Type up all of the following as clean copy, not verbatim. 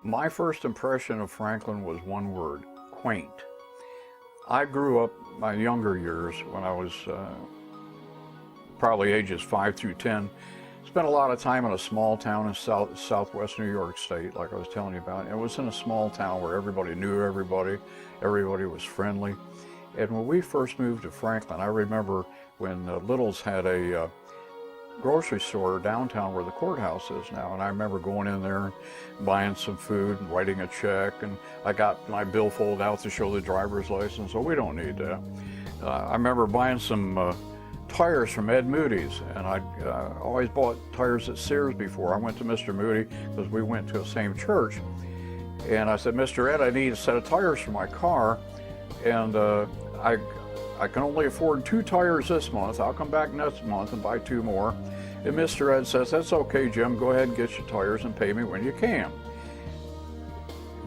My first impression of Franklin was one word: quaint. I grew up my younger years when I was probably ages 5 through 10. Spent a lot of time in a small town in southwest New York State, like I was telling you about. It was in a small town where everybody knew everybody, everybody was friendly. And when we first moved to Franklin, I remember when Littles had a grocery store downtown where the courthouse is now, and I remember going in there and buying some food and writing a check, and I got my billfold out to show the driver's license, so we don't need that. I remember buying some tires from Ed Moody's, and I always bought tires at Sears before. I went to Mr. Moody because we went to the same church, and I said, Mr. Ed, I need a set of tires for my car, and I can only afford 2 tires this month. I'll come back next month and buy 2 more. And Mr. Ed says, that's okay, Jim, go ahead and get your tires and pay me when you can.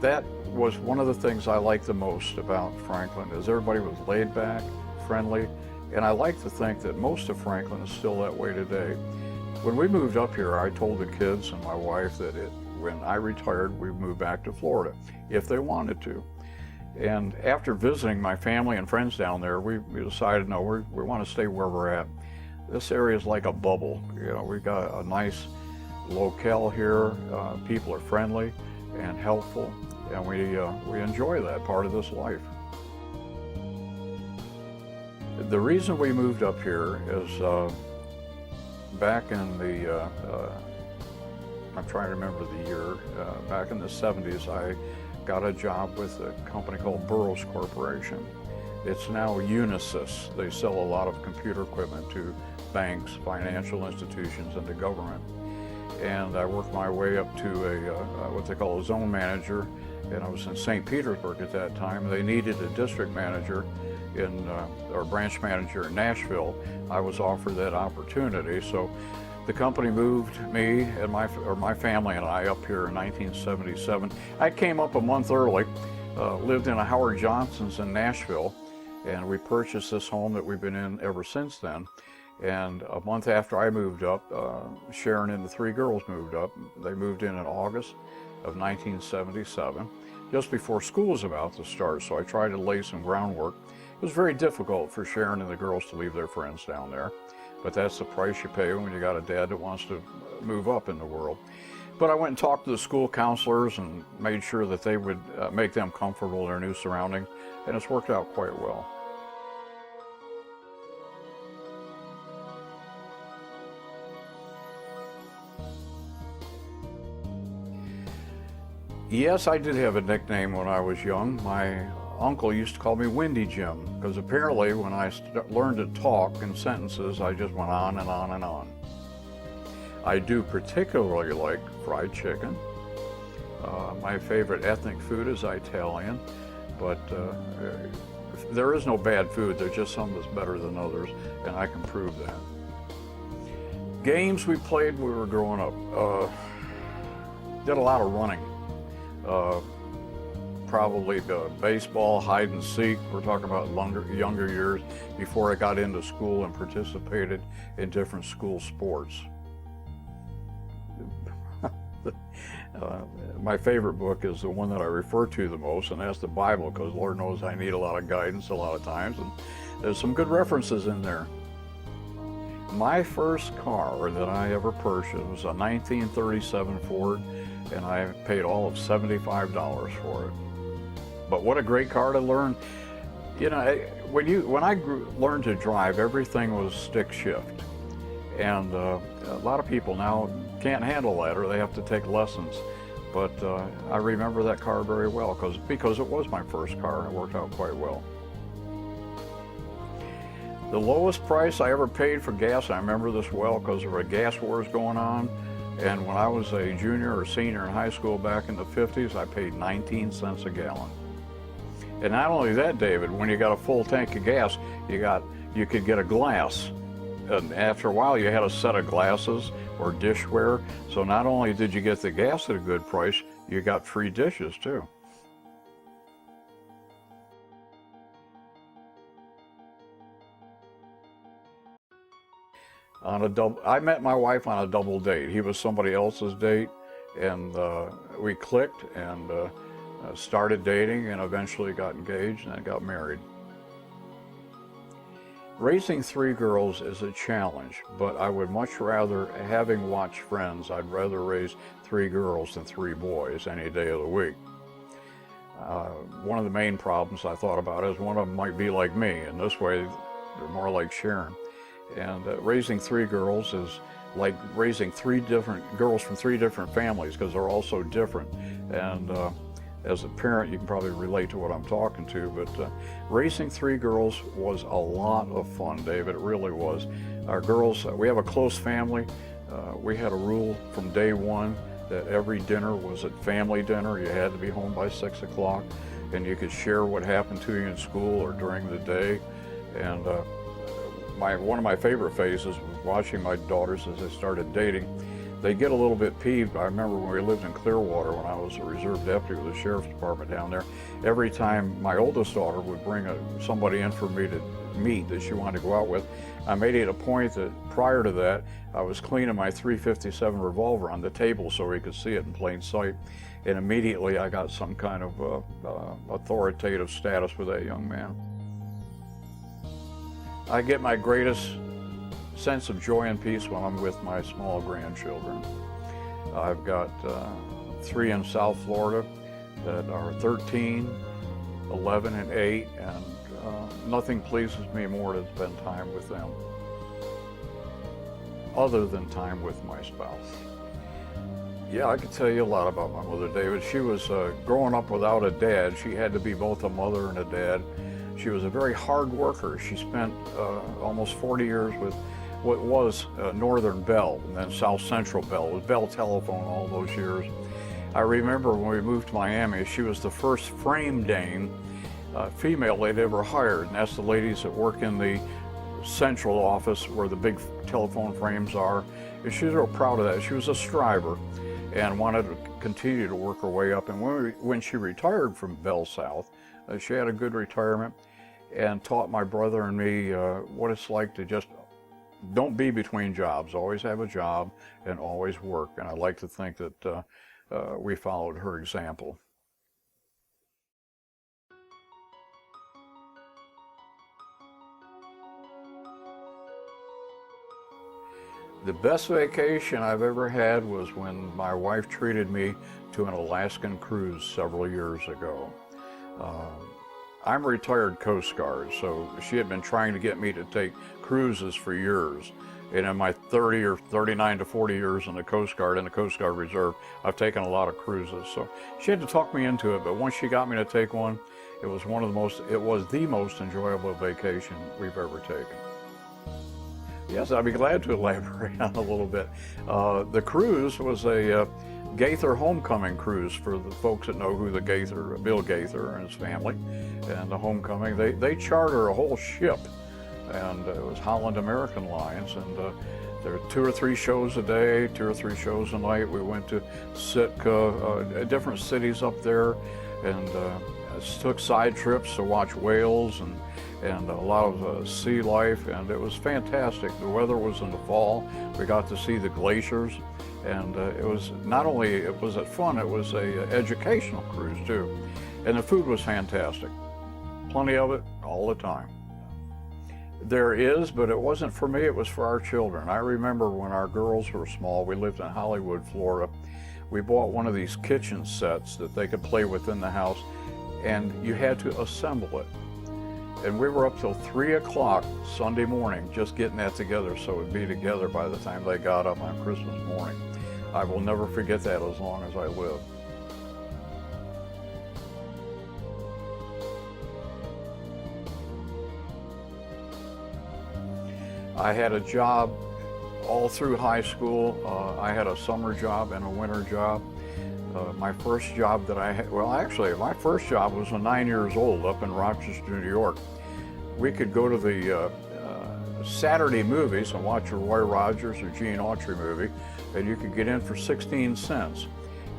That was one of the things I liked the most about Franklin, is everybody was laid back, friendly, and I like to think that most of Franklin is still that way today. When we moved up here, I told the kids and my wife that when I retired, we'd move back to Florida, if they wanted to. And after visiting my family and friends down there, we decided, no, we want to stay where we're at. This area is like a bubble. You know, we've got a nice locale here. People are friendly and helpful, and we enjoy that part of this life. The reason we moved up here is back in the, I'm trying to remember the year, back in the 70s, I got a job with a company called Burroughs Corporation. It's now Unisys. They sell a lot of computer equipment to banks, financial institutions, and the government. And I worked my way up to what they call a zone manager, and I was in St. Petersburg at that time. They needed a district manager or branch manager in Nashville. I was offered that opportunity, so the company moved me and my family and I up here in 1977. I came up a month early, lived in a Howard Johnson's in Nashville, and we purchased this home that we've been in ever since then. And a month after I moved up, Sharon and the 3 girls moved up. They moved in August of 1977, just before school was about to start, so I tried to lay some groundwork. It was very difficult for Sharon and the girls to leave their friends down there. But that's the price you pay when you got a dad that wants to move up in the world. But I went and talked to the school counselors and made sure that they would make them comfortable in their new surroundings, and it's worked out quite well. Yes, I did have a nickname when I was young. My uncle used to call me Windy Jim, because apparently when I learned to talk in sentences, I just went on and on and on. I do particularly like fried chicken. My favorite ethnic food is Italian, but there is no bad food. There's just some that's better than others, and I can prove that. Games we played when we were growing up. Did a lot of running. Probably baseball, hide and seek. We're talking about younger years, before I got into school and participated in different school sports. My favorite book is the one that I refer to the most, and that's the Bible, because Lord knows I need a lot of guidance a lot of times, and there's some good references in there. My first car that I ever purchased was a 1937 Ford, and I paid all of $75 for it. But what a great car to learn. You know, when I learned to drive, everything was stick shift. And a lot of people now can't handle that, or they have to take lessons. But I remember that car very well because it was my first car, and it worked out quite well. The lowest price I ever paid for gas, I remember this well because there were gas wars going on. And when I was a junior or senior in high school back in the 50s, I paid 19 cents a gallon. And not only that, David, when you got a full tank of gas, you could get a glass. And after a while, you had a set of glasses or dishware. So not only did you get the gas at a good price, you got free dishes too. I met my wife on a double date. He was somebody else's date, and we clicked and started dating and eventually got engaged and then got married. Raising 3 girls is a challenge, but I would much rather, having watched Friends, I'd rather raise 3 girls than 3 boys any day of the week. One of the main problems I thought about is one of them might be like me, and this way they're more like Sharon. And raising 3 girls is like raising 3 different girls from 3 different families, because they're all so different. And as a parent, you can probably relate to what I'm talking to, but raising 3 girls was a lot of fun, David. It really was. Our girls, we have a close family. We had a rule from day one that every dinner was a family dinner. You had to be home by 6 o'clock, and you could share what happened to you in school or during the day. And one of my favorite phases was watching my daughters as they started dating. They get a little bit peeved. I remember when we lived in Clearwater, when I was a reserve deputy with the sheriff's department down there, every time my oldest daughter would bring somebody in for me to meet that she wanted to go out with, I made it a point that prior to that, I was cleaning my .357 revolver on the table so he could see it in plain sight. And immediately I got some kind of authoritative status with that young man. I get my greatest sense of joy and peace when I'm with my small grandchildren. I've got 3 in South Florida that are 13, 11, and 8, and nothing pleases me more to spend time with them, other than time with my spouse. Yeah, I could tell you a lot about my mother, David. She was growing up without a dad. She had to be both a mother and a dad. She was a very hard worker. She spent almost 40 years with what was Northern Bell and then South Central Bell. It was Bell Telephone all those years. I remember when we moved to Miami, she was the first frame dame female they'd ever hired, and that's the ladies that work in the central office where the big telephone frames are. And she was real proud of that. She was a striver and wanted to continue to work her way up. And when she retired from Bell South, she had a good retirement and taught my brother and me what it's like to just don't be between jobs. Always have a job and always work. And I like to think that we followed her example. The best vacation I've ever had was when my wife treated me to an Alaskan cruise several years ago. I'm a retired Coast Guard, so she had been trying to get me to take cruises for years. And in my 30 or 39 to 40 years in the Coast Guard, in the Coast Guard Reserve, I've taken a lot of cruises. So she had to talk me into it, but once she got me to take one, it was the most enjoyable vacation we've ever taken. Yes, I'd be glad to elaborate on a little bit. The cruise was a Gaither homecoming cruise for the folks that know who the Gaither, Bill Gaither and his family, and the homecoming. They charter a whole ship, and it was Holland American Lines, and there were 2 or 3 shows a day, 2 or 3 shows a night. We went to Sitka, different cities up there, and took side trips to watch whales and a lot of sea life, and it was fantastic. The weather was in the fall. We got to see the glaciers, and it was not only was it fun, it was a educational cruise too. And the food was fantastic. Plenty of it all the time. There is, but it wasn't for me, it was for our children. I remember when our girls were small, we lived in Hollywood, Florida. We bought one of these kitchen sets that they could play with in the house, and you had to assemble it. And we were up till 3 o'clock Sunday morning just getting that together so it would be together by the time they got up on Christmas morning. I will never forget that as long as I live. I had a job all through high school. I had a summer job and a winter job. My first job that I had, well, actually, my first job was when 9 years old up in Rochester, New York. We could go to the Saturday movies and watch a Roy Rogers or Gene Autry movie, and you could get in for 16 cents.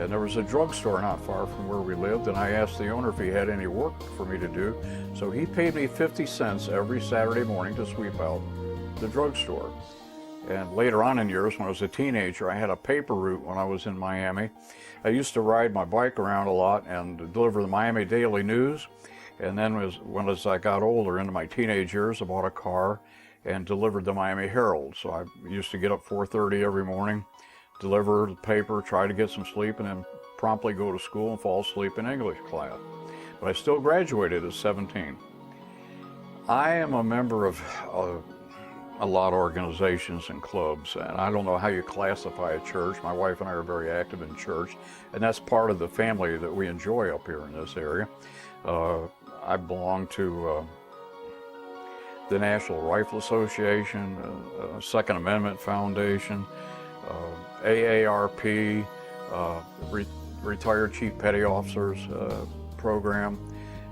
And there was a drugstore not far from where we lived, and I asked the owner if he had any work for me to do. So he paid me 50 cents every Saturday morning to sweep out the drugstore. And later on in years, when I was a teenager, I had a paper route when I was in Miami. I used to ride my bike around a lot and deliver the Miami Daily News. And then as I got older, into my teenage years, I bought a car and delivered the Miami Herald. So I used to get up 4:30 every morning, deliver the paper, try to get some sleep, and then promptly go to school and fall asleep in English class. But I still graduated at 17. I am a member of a lot of organizations and clubs, and I don't know how you classify a church. My wife and I are very active in church, and that's part of the family that we enjoy up here in this area. I belong to the National Rifle Association, Second Amendment Foundation, AARP, Retired Chief Petty Officers program,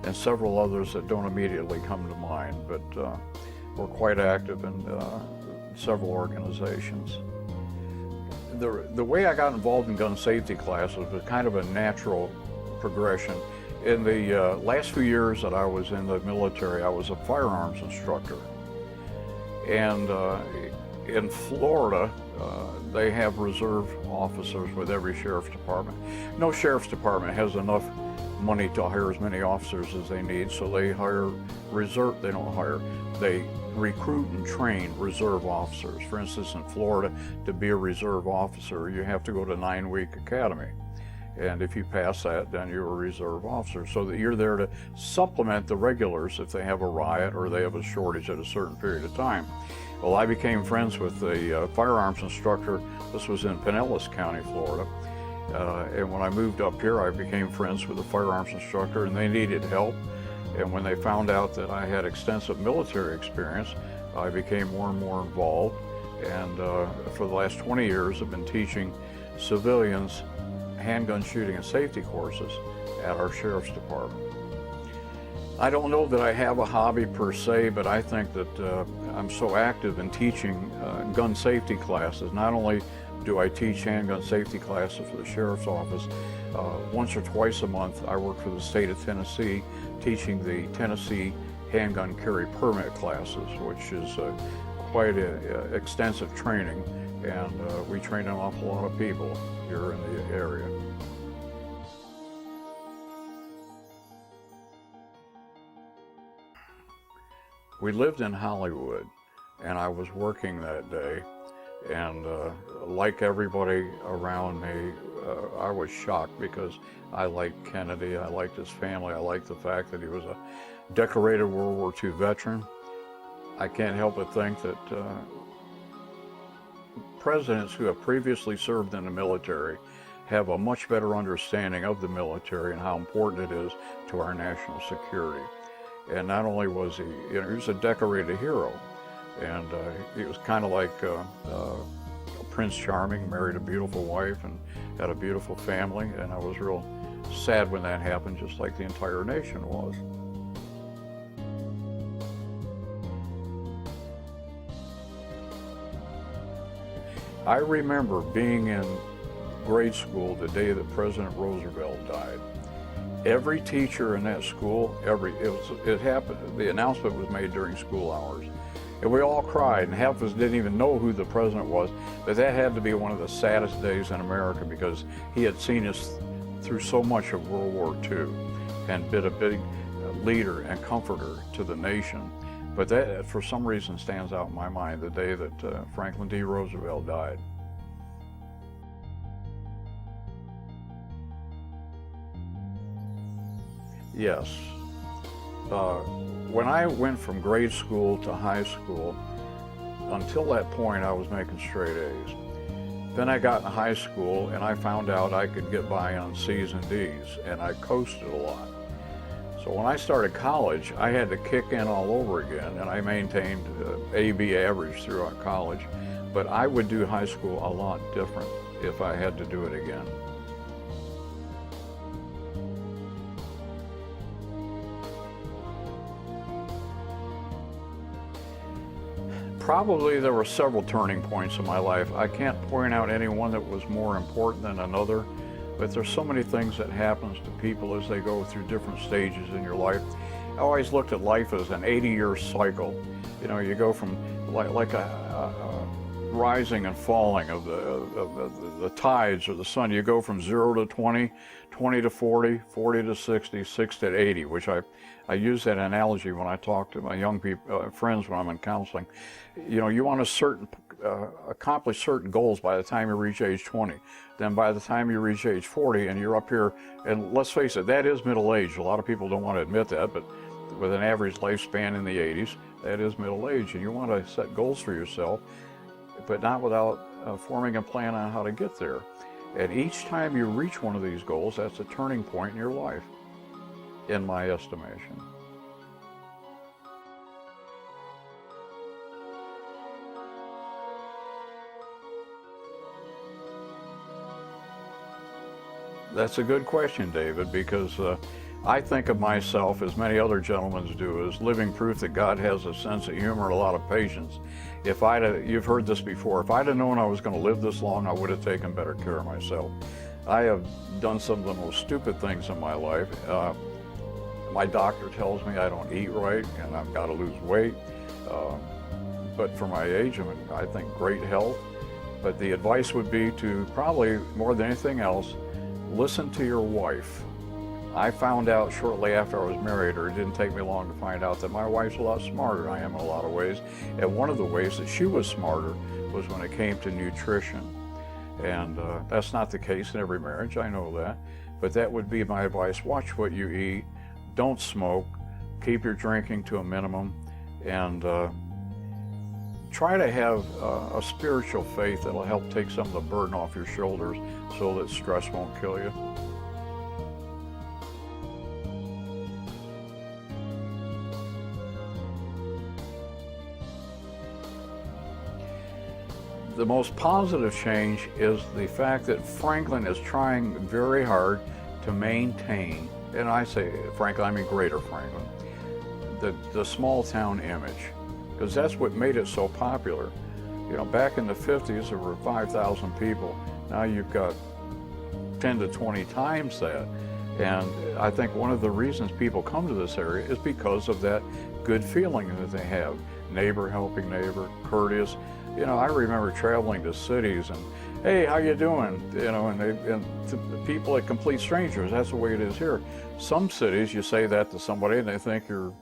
and several others that don't immediately come to mind, but we're quite active in several organizations. The way I got involved in gun safety classes was kind of a natural progression. In the last few years that I was in the military, I was a firearms instructor. And in Florida, they have reserve officers with every sheriff's department. No sheriff's department has enough money to hire as many officers as they need, so they hire reserve. They recruit and train reserve officers. For instance, in Florida, to be a reserve officer, you have to go to a 9-week academy. And if you pass that, then you're a reserve officer, so that you're there to supplement the regulars if they have a riot or they have a shortage at a certain period of time. Well, I became friends with the firearms instructor. This was in Pinellas County, Florida. And when I moved up here, I became friends with the firearms instructor, and they needed help. And when they found out that I had extensive military experience, I became more and more involved. And for the last 20 years, I've been teaching civilians handgun shooting and safety courses at our sheriff's department. I don't know that I have a hobby per se, but I think that I'm so active in teaching gun safety classes. Not only do I teach handgun safety classes for the sheriff's office, once or twice a month I work for the state of Tennessee teaching the Tennessee handgun carry permit classes, which is quite extensive training, and we train an awful lot of people here in the area. We lived in Hollywood, and I was working that day, and like everybody around me, I was shocked because I liked Kennedy, I liked his family, I liked the fact that he was a decorated World War II veteran. I can't help but think that presidents who have previously served in the military have a much better understanding of the military and how important it is to our national security. And not only was he, he was a decorated hero, and he was kind of like Prince Charming, married a beautiful wife and had a beautiful family, and I was real sad when that happened, just like the entire nation was. I remember being in grade school the day that President Roosevelt died. Every teacher in that school, it happened, the announcement was made during school hours. And we all cried, and half of us didn't even know who the president was, but that had to be one of the saddest days in America because he had seen us through so much of World War II and been a big leader and comforter to the nation. But that, for some reason, stands out in my mind, the day that Franklin D. Roosevelt died. Yes. When I went from grade school to high school, until that point I was making straight A's. Then I got in high school and I found out I could get by on C's and D's, and I coasted a lot. So when I started college, I had to kick in all over again, and I maintained A/B average throughout college. But I would do high school a lot different if I had to do it again. Probably there were several turning points in my life. I can't point out any one that was more important than another, but there's so many things that happens to people as they go through different stages in your life. I always looked at life as an 80-year cycle. You know, you go from like a rising and falling of the tides or the sun. You go from 0 to 20, 20 to 40, 40 to 60, 60 to 80, which I use that analogy when I talk to my young people, friends when I'm in counseling. You know, you want to accomplish certain goals by the time you reach age 20. Then by the time you reach age 40 and you're up here, and let's face it, that is middle age. A lot of people don't want to admit that, but with an average lifespan in the 80s, that is middle age. And you want to set goals for yourself, but not without forming a plan on how to get there. And each time you reach one of these goals, that's a turning point in your life, in my estimation. That's a good question, David, because I think of myself, as many other gentlemen do, as living proof that God has a sense of humor and a lot of patience. You've heard this before, if I'd have known I was going to live this long, I would have taken better care of myself. I have done some of the most stupid things in my life. My doctor tells me I don't eat right and I've got to lose weight. But for my age, I'm in, I think, great health. But the advice would be to probably, more than anything else, listen to your wife. I found out shortly after I was married, or it didn't take me long to find out, that my wife's a lot smarter than I am in a lot of ways. And one of the ways that she was smarter was when it came to nutrition. And that's not the case in every marriage, I know that. But that would be my advice. Watch what you eat. Don't smoke. Keep your drinking to a minimum. And try to have a spiritual faith that'll help take some of the burden off your shoulders so that stress won't kill you. The most positive change is the fact that Franklin is trying very hard to maintain, and I say Franklin, I mean Greater Franklin, the small town image, because that's what made it so popular. You know, back in the 50s, there were 5,000 people. Now you've got 10 to 20 times that. And I think one of the reasons people come to this area is because of that good feeling that they have. Neighbor helping neighbor, courteous. You know, I remember traveling to cities and, hey, how you doing? You know, and to people are complete strangers. That's the way it is here. Some cities, you say that to somebody and they think you're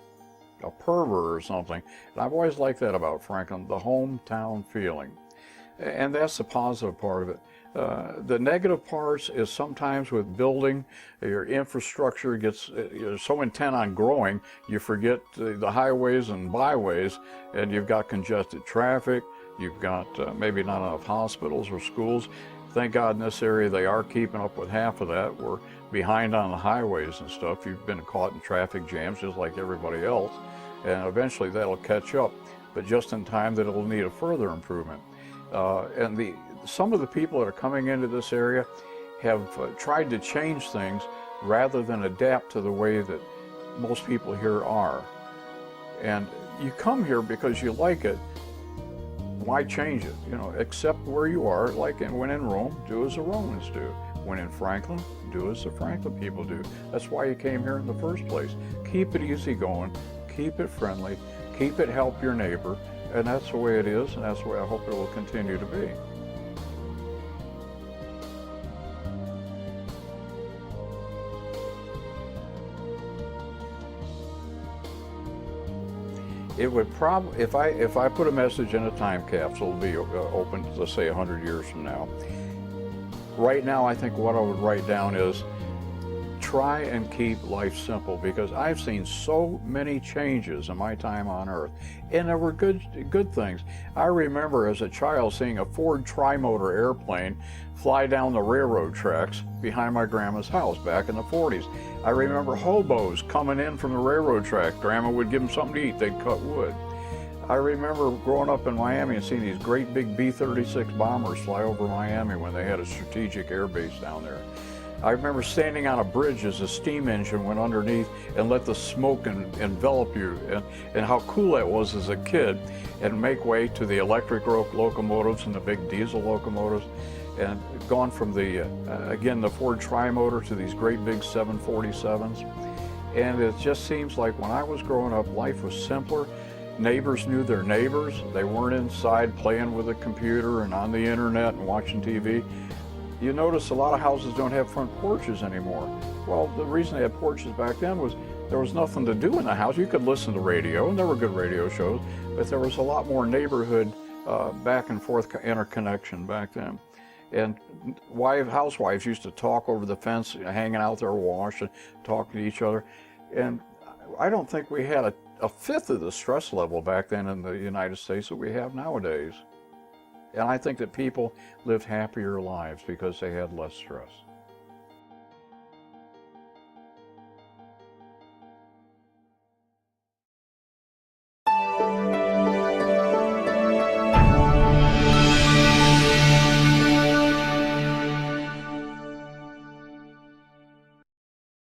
a pervert or something. And I've always liked that about Franklin, the hometown feeling. And that's the positive part of it. The negative parts is sometimes with building, your infrastructure gets, you're so intent on growing, you forget the highways and byways, and you've got congested traffic, you've got maybe not enough hospitals or schools. Thank God in this area they are keeping up with half of that. We're behind on the highways and stuff. You've been caught in traffic jams just like everybody else, and eventually that'll catch up, but just in time that it'll need a further improvement. And some of the people that are coming into this area have tried to change things rather than adapt to the way that most people here are. And you come here because you like it. Why change it? You know, accept where you are. Like when in Rome, do as the Romans do. When in Franklin, do as the Franklin people do. That's why you came here in the first place. Keep it easy going, keep it friendly, keep it help your neighbor, and that's the way it is, and that's the way I hope it will continue to be. It would probably, if I put a message in a time capsule, it'll be open, let's say 100 years from now. Right now, I think what I would write down is, try and keep life simple, because I've seen so many changes in my time on Earth, and there were good things. I remember as a child seeing a Ford tri-motor airplane fly down the railroad tracks behind my grandma's house back in the 40s. I remember hobos coming in from the railroad track. Grandma would give them something to eat, they'd cut wood. I remember growing up in Miami and seeing these great big B-36 bombers fly over Miami when they had a strategic air base down there. I remember standing on a bridge as a steam engine went underneath and let the smoke envelop you, and how cool that was as a kid, and make way to the electric locomotives and the big diesel locomotives, and gone from again, the Ford tri-motor to these great big 747s. And it just seems like when I was growing up, life was simpler. Neighbors knew their neighbors. They weren't inside playing with a computer and on the internet and watching TV. You notice a lot of houses don't have front porches anymore. Well, the reason they had porches back then was there was nothing to do in the house. You could listen to radio, and there were good radio shows, but there was a lot more neighborhood back and forth interconnection back then. And housewives used to talk over the fence, hanging out there washing, talking to each other. And I don't think we had a fifth of the stress level back then in the United States that we have nowadays. And I think that people lived happier lives because they had less stress.